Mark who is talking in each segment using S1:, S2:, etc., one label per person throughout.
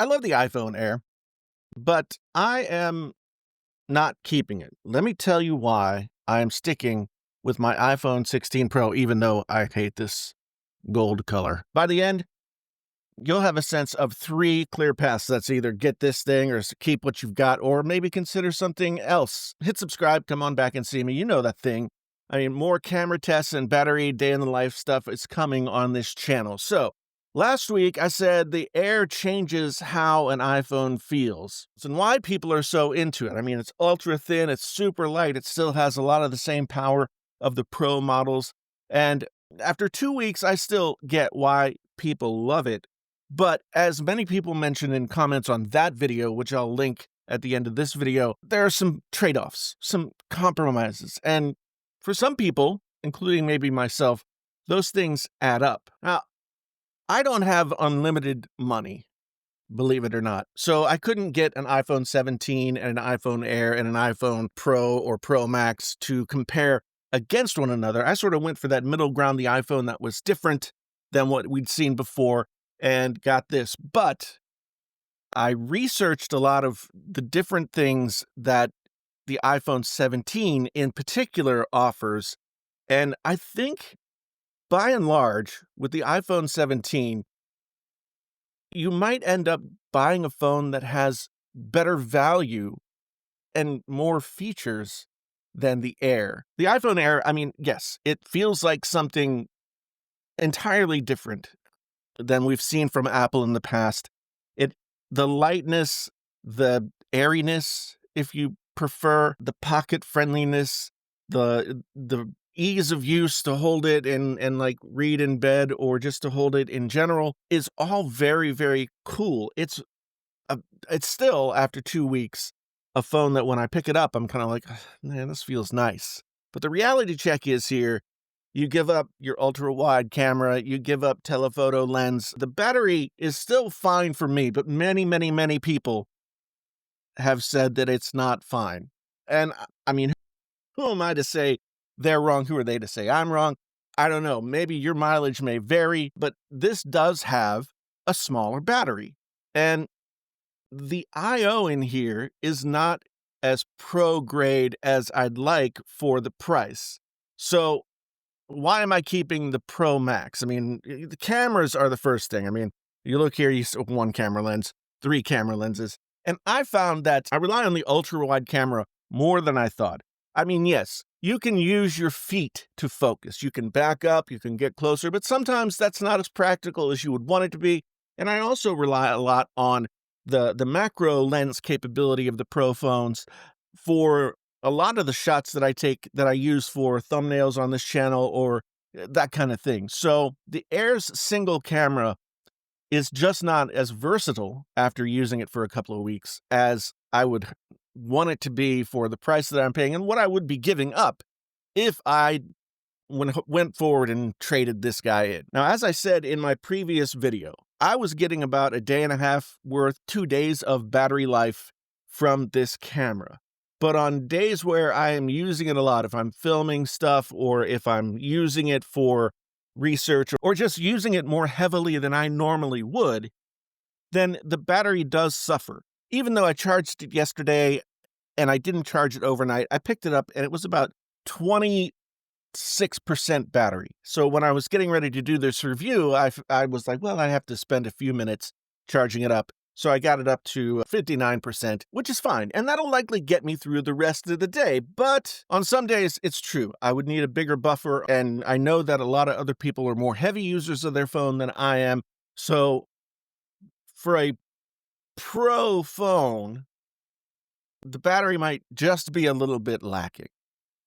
S1: I love the iPhone Air, but I am not keeping it. Let me tell you why I am sticking with my iPhone 16 Pro, even though I hate this gold color. By the end, you'll have a sense of three clear paths. That's either get this thing or keep what you've got, or maybe consider something else. Hit subscribe, come on back and see me. You know that thing. I mean, more camera tests and battery day in the life stuff is coming on this channel. So, last week I said the Air changes how an iPhone feels and why people are so into it. I mean, it's ultra thin, it's super light, it still has a lot of the same power of the Pro models. And after 2 weeks, I still get why people love it. But as many people mentioned in comments on that video, which I'll link at the end of this video, there are some trade-offs, some compromises. And for some people, including maybe myself, those things add up. Now, I don't have unlimited money, believe it or not. So I couldn't get an iPhone 17 and an iPhone Air and an iPhone Pro or Pro Max to compare against one another. I sort of went for that middle ground, the iPhone that was different than what we'd seen before, and got this. But I researched a lot of the different things that the iPhone 17 in particular offers. And I think by and large, with the iPhone 17, you might end up buying a phone that has better value and more features than the Air. The iPhone Air, I mean, yes, it feels like something entirely different than we've seen from Apple in the past. The lightness, the airiness, if you prefer, the pocket friendliness, the ease of use to hold it and like read in bed or just to hold it in general is all very, very cool. It's still, after 2 weeks, a phone that when I pick it up, I'm kind of like, man, this feels nice. But the reality check is here, you give up your ultra-wide camera, you give up telephoto lens. The battery is still fine for me, but many, many, many people have said that it's not fine. And I mean, who am I to say they're wrong? Who are they to say I'm wrong? I don't know. Maybe your mileage may vary, but this does have a smaller battery. And the I/O in here is not as pro grade as I'd like for the price. So why am I keeping the Pro Max? I mean, the cameras are the first thing. I mean, you look here, you see one camera lens, 3 camera lenses. And I found that I rely on the ultra-wide camera more than I thought. I mean, yes, you can use your feet to focus. You can back up, you can get closer, but sometimes that's not as practical as you would want it to be. And I also rely a lot on the macro lens capability of the Pro phones for a lot of the shots that I take that I use for thumbnails on this channel or that kind of thing. So the Air's single camera is just not as versatile after using it for a couple of weeks as I would want it to be for the price that I'm paying and what I would be giving up if I went forward and traded this guy in. Now, as I said in my previous video, I was getting about a day and a half worth, 2 days of battery life from this camera. But on days where I am using it a lot, if I'm filming stuff or if I'm using it for research or just using it more heavily than I normally would, then the battery does suffer. Even though I charged it yesterday and I didn't charge it overnight, I picked it up and it was about 26% battery. So when I was getting ready to do this review, I was like, well, I have to spend a few minutes charging it up. So I got it up to 59%, which is fine. And that'll likely get me through the rest of the day. But on some days, it's true. I would need a bigger buffer. And I know that a lot of other people are more heavy users of their phone than I am. So for a Pro phone, the battery might just be a little bit lacking.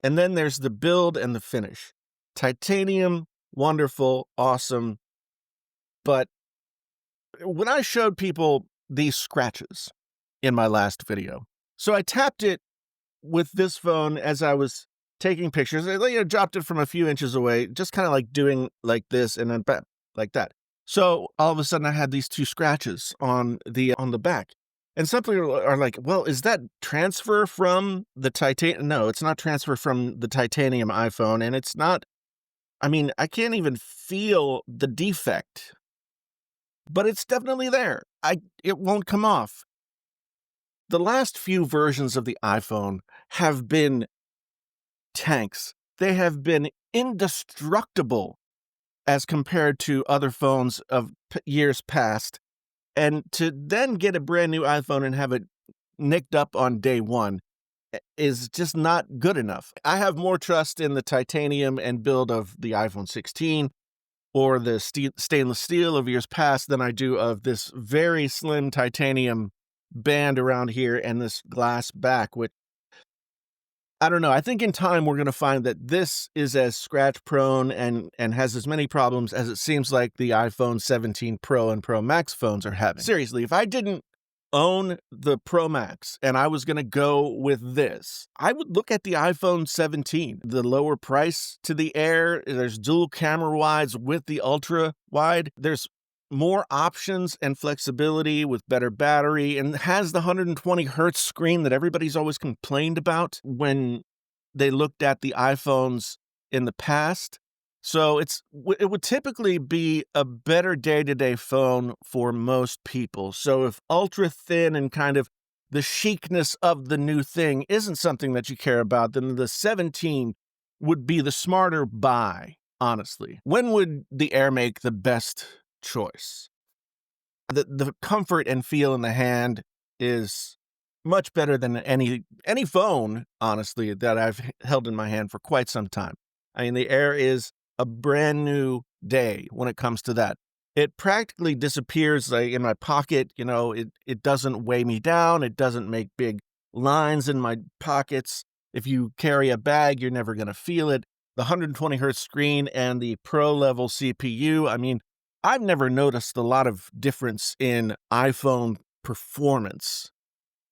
S1: And then there's the build and the finish. Titanium, wonderful, awesome. But when I showed people these scratches in my last video, so I tapped it with this phone as I was taking pictures. I dropped it from a few inches away, just kind of like doing like this and then back like that. So all of a sudden I had these 2 scratches on the back. And some people are like, well, is that transfer from the titanium? No, it's not transfer from the titanium iPhone. And it's not, I mean, I can't even feel the defect but it's definitely there. It won't come off. The last few versions of the iPhone have been tanks. They have been indestructible as compared to other phones of years past. And to then get a brand new iPhone and have it nicked up on day one is just not good enough. I have more trust in the titanium and build of the iPhone 16 or the stainless steel of years past than I do of this very slim titanium band around here and this glass back, which I don't know. I think in time we're going to find that this is as scratch prone and has as many problems as it seems like the iPhone 17 Pro and Pro Max phones are having. Seriously, if I didn't own the Pro Max and I was going to go with this, I would look at the iPhone 17. The lower price to the Air, there's dual camera wides with the ultra wide. There's more options and flexibility with better battery and has the 120 hertz screen that everybody's always complained about when they looked at the iPhones in the past. So it would typically be a better day-to-day phone for most people. So if ultra thin and kind of the chicness of the new thing isn't something that you care about, then the 17 would be the smarter buy, honestly. When would the Air make the best choice? The comfort and feel in the hand is much better than any phone, honestly, that I've held in my hand for quite some time. I mean, the Air is a brand new day when it comes to that. It practically disappears like in my pocket. You know, it doesn't weigh me down. It doesn't make big lines in my pockets. If you carry a bag, you're never going to feel it. The 120 hertz screen and the pro level CPU. I mean, I've never noticed a lot of difference in iPhone performance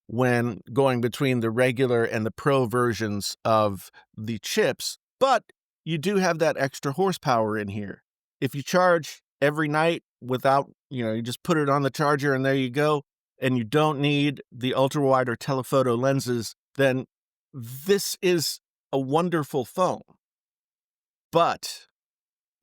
S1: when going between the regular and the pro versions of the chips, but you do have that extra horsepower in here. If you charge every night without, you just put it on the charger and there you go, and you don't need the ultra wide or telephoto lenses, then this is a wonderful phone. But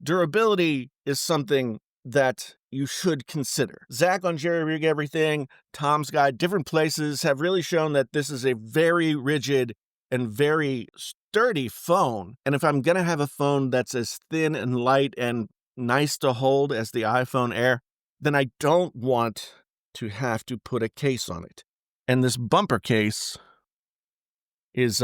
S1: durability is something that you should consider. Zach on Jerry Rig Everything, Tom's Guide, different places have really shown that this is a very rigid and very sturdy phone. And if I'm going to have a phone that's as thin and light and nice to hold as the iPhone Air, then I don't want to have to put a case on it. And this bumper case is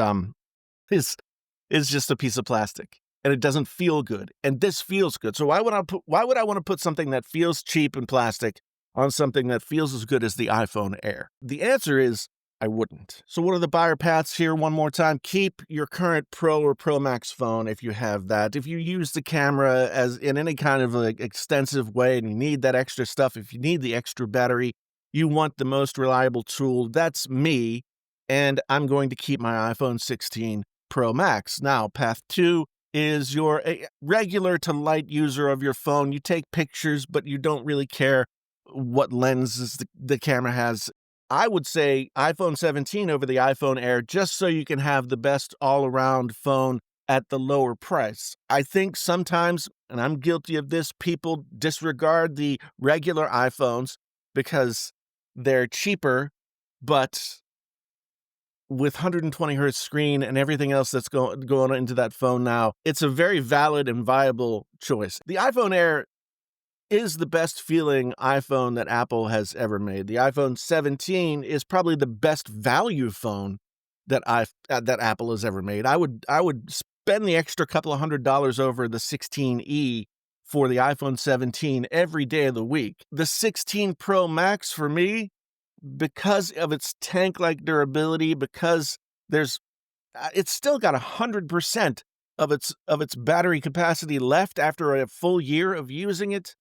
S1: just a piece of plastic. And it doesn't feel good. And this feels good. So why would I want to put something that feels cheap and plastic on something that feels as good as the iPhone Air? The answer is I wouldn't. So what are the buyer paths here one more time? Keep your current Pro or Pro Max phone if you have that. If you use the camera as in any kind of extensive way and you need that extra stuff, if you need the extra battery, you want the most reliable tool. That's me. And I'm going to keep my iPhone 16 Pro Max. Now, path 2 is you're a regular to light user of your phone. You take pictures, but you don't really care what lenses the camera has. I would say iPhone 17 over the iPhone Air just so you can have the best all-around phone at the lower price. I think sometimes, and I'm guilty of this, people disregard the regular iPhones because they're cheaper, but with 120 hertz screen and everything else that's going into that phone now, it's a very valid and viable choice. The iPhone Air is the best feeling iPhone that Apple has ever made. The iPhone 17 is probably the best value phone that Apple has ever made. I would spend the extra couple of $100 over the 16e for the iPhone 17 every day of the week. The 16 Pro Max for me, because of its tank-like durability, because it's still got 100% of its battery capacity left after a full year of using it,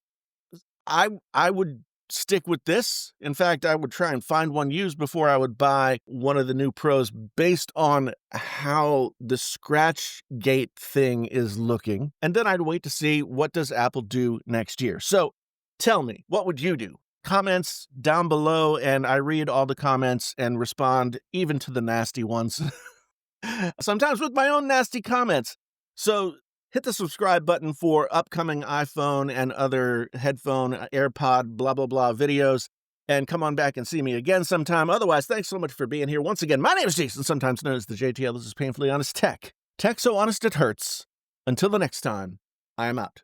S1: I would stick with this. In fact, I would try and find one used before I would buy one of the new Pros based on how the scratch gate thing is looking. And then I'd wait to see what does Apple do next year. So tell me, what would you do? Comments down below, and I read all the comments and respond even to the nasty ones. Sometimes with my own nasty comments. So hit the subscribe button for upcoming iPhone and other headphone, AirPod, blah, blah, blah videos. And come on back and see me again sometime. Otherwise, thanks so much for being here. Once again, my name is Jason, sometimes known as the JTL. This is Painfully Honest Tech. Tech so honest it hurts. Until the next time, I am out.